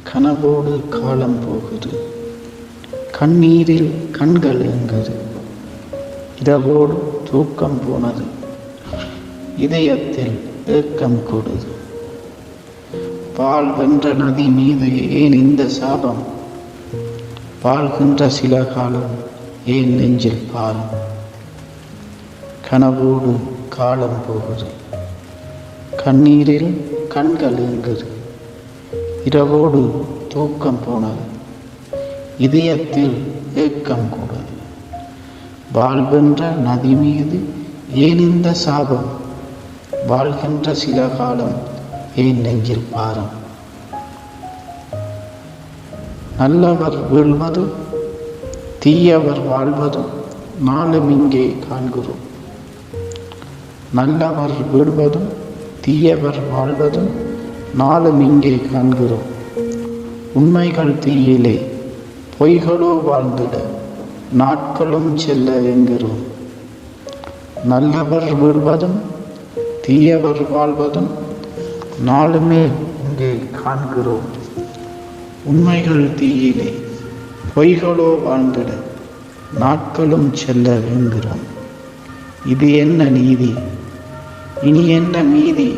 கனவோடு காலம் போகுது, கண்ணீரில் கண்கள் எங்குது, இரவோடு தூக்கம் போனது, இதயத்தில் ஏக்கம் கூடுது. பால் வென்ற நதி மீது ஏன் இந்த சாபம், வாழ்கின்ற சில காலம் ஏன் நெஞ்சில் பாரம். கனவோடு காலம் போகுது, கண்ணீரில் கண்கள் எங்குது, இரவோடு தூக்கம் போனது, இதயத்தில் ஏக்கம் கூடது. வாழ்கின்ற நதி மீது ஏன் இந்த சாபம், வாழ்கின்ற சில காலம் ஏன் நெஞ்சில் பாரம். நல்லவர் வீழ்வதும் தீயவர் வாழ்வதும் நாளும் இங்கே காண்கிறோம். நல்லவர் வீழ்வதும் தீயவர் வாழ்வதும் நாளும் இங்கே காண்கிறோம். உண்மைகள் தீயிலே பொய்களோ வாழ்ந்திட நாட்களும் செல்ல என்கிறோம். நல்லவர் வீழ்வதும் தீயவர் வாழ்வதும் நாளுமே இங்கே காண்கிறோம். உண்மைகள் தீயிலே பொய்களோ வாழ்ந்திட நாட்களும் செல்ல என்கிறோம். இது என்ன நீதி, இனி என்ன மீதி,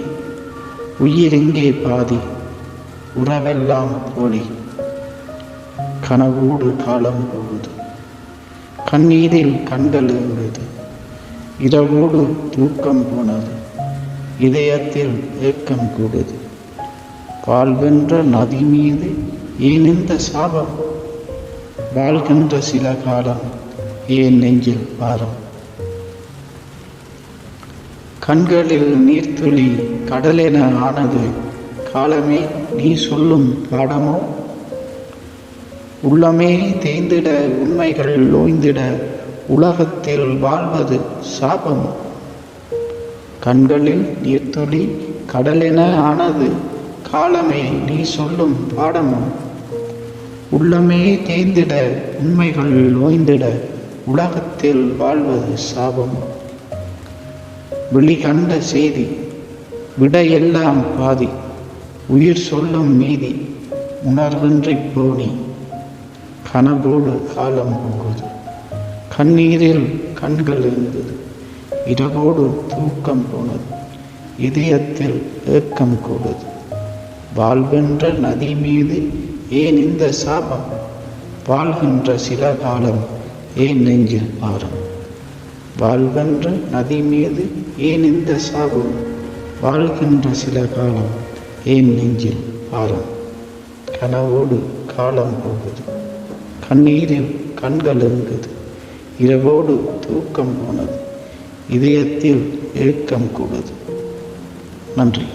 உயிர் இங்கே பாதி, உறவெல்லாம் போலி. கனவோடு காலம் போகுது, கண்ணீரில் கண்கள் எங்குது, இரவோடு தூக்கம் போனது, இதயத்தில் ஏக்கம் கூடுது. வாழ்கின்ற நதி மீது ஏன் இந்த சாபம், வாழ்கின்ற சில காலம் ஏன் நெஞ்சில் பாரம். கண்களில் நீர்த்துளி கடலென ஆனது காலமே நீ சொல்லும் பாடமோ. உள்ளமே தேய்ந்திட உண்மைகள் ஓய்ந்திட உலகத்தில் வாழ்வது சாபமோ. கண்களில் நீர்த்துளி கடலென ஆனது காலமே நீ சொல்லும் பாடமோ. உள்ளமே தேய்ந்திட உண்மைகள் ஓய்ந்திட உலகத்தில் வாழ்வது சாபமோ. விழி கண்ட செய்தி விடையெல்லாம் பாதி, உயிர் சொல்லும் மீதி உணர்வின்றி போனி. கனவோடு காலம் போகுது, கண்ணீரில் கண்கள் இருந்தது, இரவோடு தூக்கம் போனது, இதயத்தில் ஏக்கம் கூடுது. வாழ்கின்ற நதி மீது ஏன் இந்த சாபம், வாழ்கின்ற சில காலம் ஏன் நெஞ்சில் பாரம். வாழ்கின்ற நதி மீது ஏன் இந்த சாபம், வாழ்கின்ற சில காலம் ஏன் நெஞ்சில் பாரம். கனவோடு காலம் போகுது, கண்ணீரில் கண்கள் எங்குது, இரவோடு தூக்கம் போனது, இதயத்தில் ஏக்கம் கூடுது. நன்றி.